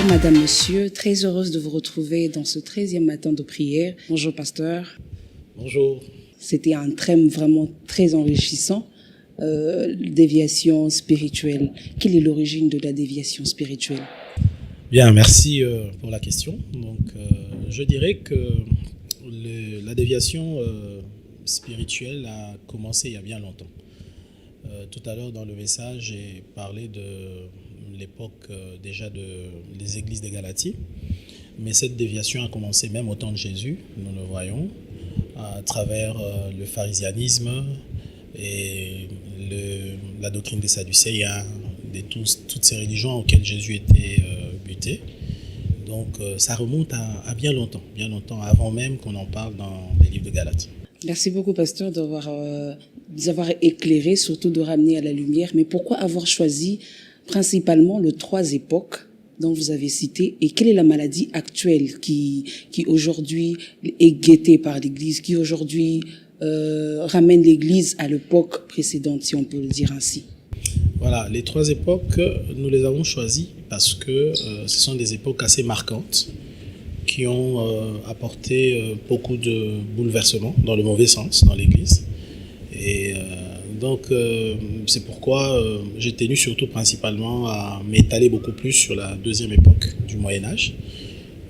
Bonjour Madame, Monsieur, très heureuse de vous retrouver dans ce 13e matin de prière. Bonjour Pasteur. Bonjour. C'était un thème vraiment très enrichissant, déviation spirituelle. Quelle est l'origine de la déviation spirituelle? Bien, merci pour la question. Donc, je dirais que la déviation spirituelle a commencé il y a bien longtemps. Tout à l'heure dans le message, j'ai parlé de l'époque déjà des églises des Galaties, mais cette déviation a commencé même au temps de Jésus, nous le voyons, à travers le pharisianisme et la doctrine des Sadducéens, toutes ces religions auxquelles Jésus était buté. Donc ça remonte à bien longtemps avant même qu'on en parle dans les livres de Galates. Merci beaucoup, Pasteur, de nous avoir éclairé, surtout de ramener à la lumière. Mais pourquoi avoir choisi principalement les 3 époques dont vous avez cité, et quelle est la maladie actuelle qui aujourd'hui est guettée par l'Église, qui aujourd'hui ramène l'Église à l'époque précédente, si on peut le dire ainsi? Voilà, les 3 époques, nous les avons choisies parce que ce sont des époques assez marquantes qui ont apporté beaucoup de bouleversements dans le mauvais sens dans l'Église. Et donc, c'est pourquoi j'ai tenu surtout principalement à m'étaler beaucoup plus sur la 2e époque du Moyen-Âge,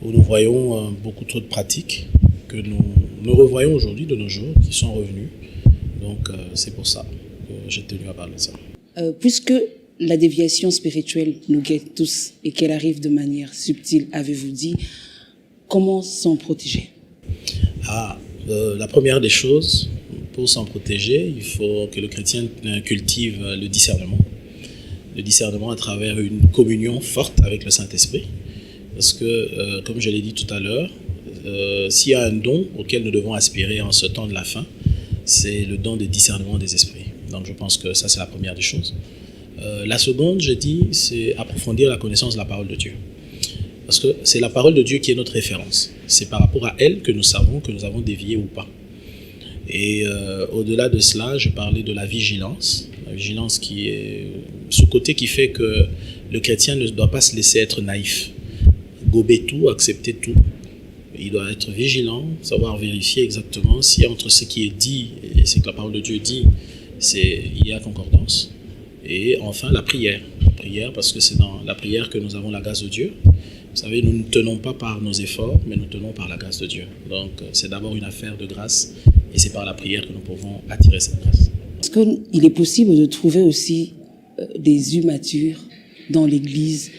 où nous voyons beaucoup trop de pratiques que nous revoyons aujourd'hui de nos jours, qui sont revenues. Donc, c'est pour ça que j'ai tenu à parler de ça. Puisque la déviation spirituelle nous guette tous et qu'elle arrive de manière subtile, avez-vous dit, comment s'en protéger? La première des choses, pour s'en protéger, il faut que le chrétien cultive le discernement. Le discernement à travers une communion forte avec le Saint-Esprit. Parce que, comme je l'ai dit tout à l'heure, s'il y a un don auquel nous devons aspirer en ce temps de la fin, c'est le don de discernement des esprits. Donc je pense que ça, c'est la première des choses. La seconde, j'ai dit, c'est approfondir la connaissance de la parole de Dieu. Parce que c'est la parole de Dieu qui est notre référence. C'est par rapport à elle que nous savons que nous avons dévié ou pas. Et au-delà de cela, je parlais de la vigilance. La vigilance qui est ce côté qui fait que le chrétien ne doit pas se laisser être naïf. Gober tout, accepter tout. Il doit être vigilant, savoir vérifier exactement si entre ce qui est dit et ce que la parole de Dieu dit, il y a concordance. Et enfin, la prière. La prière, parce que c'est dans la prière que nous avons la grâce de Dieu. Vous savez, nous ne tenons pas par nos efforts, mais nous tenons par la grâce de Dieu. Donc, c'est d'abord une affaire de grâce, et c'est par la prière que nous pouvons attirer cette grâce. Est-ce qu'il est possible de trouver aussi des immatures dans l'Église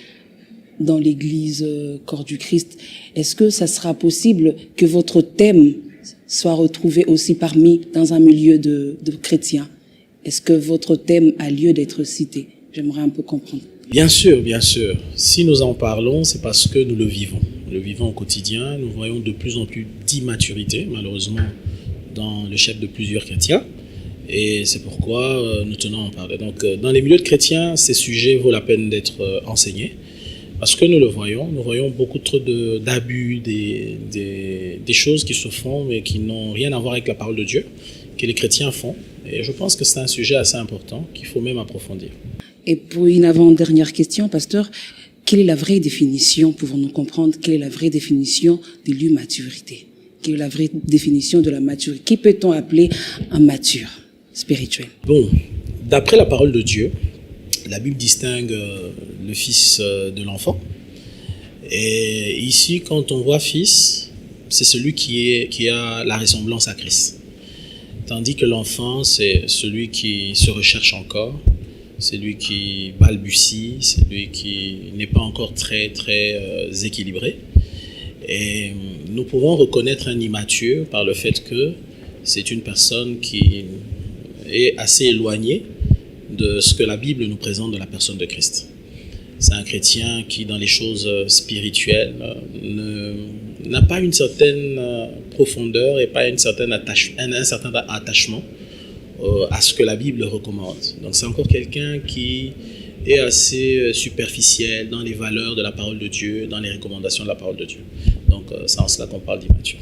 corps du Christ? Est-ce que ça sera possible que votre thème soit retrouvé aussi dans un milieu de chrétiens? Est-ce que votre thème a lieu d'être cité? J'aimerais un peu comprendre. Bien sûr, bien sûr. Si nous en parlons, c'est parce que nous le vivons. Nous le vivons au quotidien. Nous voyons de plus en plus d'immaturité, malheureusement, dans le chef de plusieurs chrétiens. Et c'est pourquoi nous tenons à en parler. Donc, dans les milieux de chrétiens, ces sujets vaut la peine d'être enseignés. Parce que nous voyons beaucoup trop d'abus, des choses qui se font, mais qui n'ont rien à voir avec la parole de Dieu, que les chrétiens font. Et je pense que c'est un sujet assez important qu'il faut même approfondir. Et pour une avant-dernière question, Pasteur, quelle est la vraie définition, pouvons-nous comprendre, quelle est la vraie définition de l'immaturité? Quelle est la vraie définition de la maturité? Qui peut-on appeler un mature spirituel? Bon, d'après la parole de Dieu, la Bible distingue le fils de l'enfant. Et ici, quand on voit fils, c'est celui qui a la ressemblance à Christ. Tandis que l'enfant, c'est celui qui se recherche encore, celui qui balbutie, celui qui n'est pas encore très équilibré. Et nous pouvons reconnaître un immature par le fait que c'est une personne qui est assez éloignée de ce que la Bible nous présente de la personne de Christ. C'est un chrétien qui, dans les choses spirituelles, n'a pas une certaine profondeur et pas un certain attachement à ce que la Bible recommande. Donc c'est encore quelqu'un qui est assez superficiel dans les valeurs de la parole de Dieu, dans les recommandations de la parole de Dieu. Donc c'est en cela qu'on parle d'immature.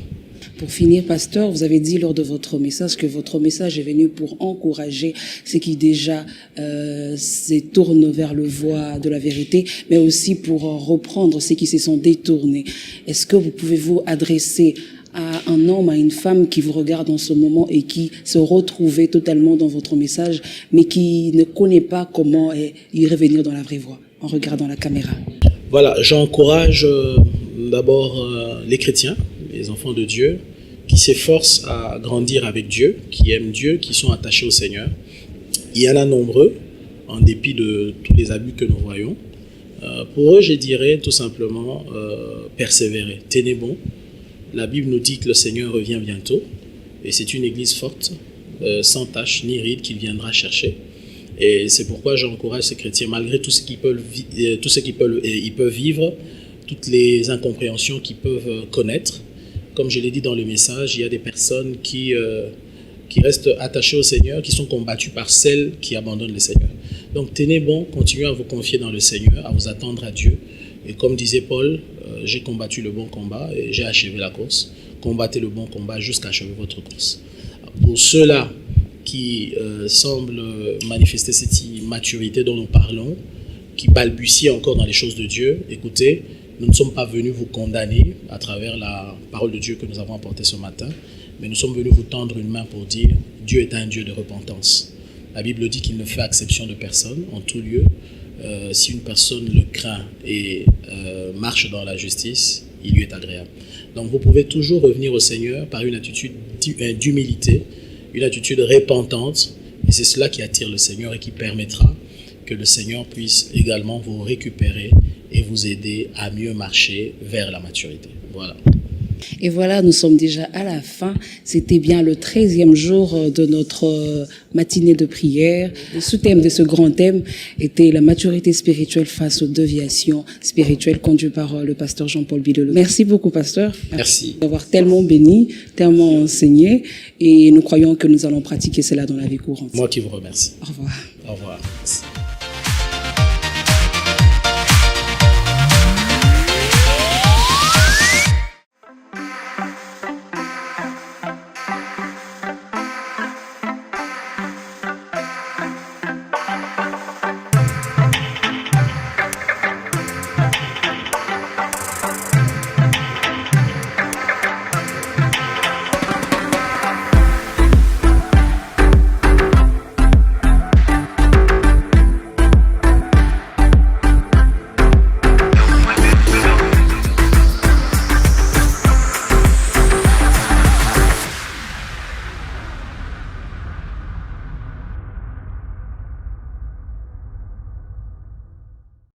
Pour finir, pasteur, vous avez dit lors de votre message que votre message est venu pour encourager ceux qui déjà se tournent vers le voie de la vérité, mais aussi pour reprendre ceux qui se sont détournés. Est-ce que vous pouvez vous adresser à un homme, à une femme qui vous regarde en ce moment et qui se retrouvait totalement dans votre message, mais qui ne connaît pas comment y revenir dans la vraie voie en regardant la caméra? Voilà, j'encourage d'abord les chrétiens, les enfants de Dieu, qui s'efforcent à grandir avec Dieu, qui aiment Dieu, qui sont attachés au Seigneur. Il y en a nombreux, en dépit de tous les abus que nous voyons. Pour eux, je dirais tout simplement persévérer, tenez bon. La Bible nous dit que le Seigneur revient bientôt, et c'est une église forte, sans tache ni ride, qu'il viendra chercher. Et c'est pourquoi j'encourage ces chrétiens, malgré tout ce qu'ils peuvent vivre, toutes les incompréhensions qu'ils peuvent connaître. Comme je l'ai dit dans le message, il y a des personnes qui restent attachées au Seigneur, qui sont combattues par celles qui abandonnent le Seigneur. Donc tenez bon, continuez à vous confier dans le Seigneur, à vous attendre à Dieu. Et comme disait Paul, j'ai combattu le bon combat et j'ai achevé la course. Combattez le bon combat jusqu'à achever votre course. Pour ceux-là qui semblent manifester cette immaturité dont nous parlons, qui balbutient encore dans les choses de Dieu, écoutez, nous ne sommes pas venus vous condamner à travers la parole de Dieu que nous avons apportée ce matin, mais nous sommes venus vous tendre une main pour dire Dieu est un Dieu de repentance. La Bible dit qu'il ne fait exception de personne en tout lieu. Si une personne le craint et marche dans la justice, il lui est agréable. Donc vous pouvez toujours revenir au Seigneur par une attitude d'humilité, une attitude repentante, et c'est cela qui attire le Seigneur et qui permettra que le Seigneur puisse également vous récupérer et vous aider à mieux marcher vers la maturité. Voilà. Et voilà, nous sommes déjà à la fin. C'était bien le 13e jour de notre matinée de prière. Le sous-thème de ce grand thème était la maturité spirituelle face aux déviations spirituelles conduit par le pasteur Jean-Paul Bidolo. Merci beaucoup, pasteur. Merci. D'avoir tellement béni, tellement enseigné, et nous croyons que nous allons pratiquer cela dans la vie courante. Moi qui vous remercie. Au revoir. Au revoir. Merci.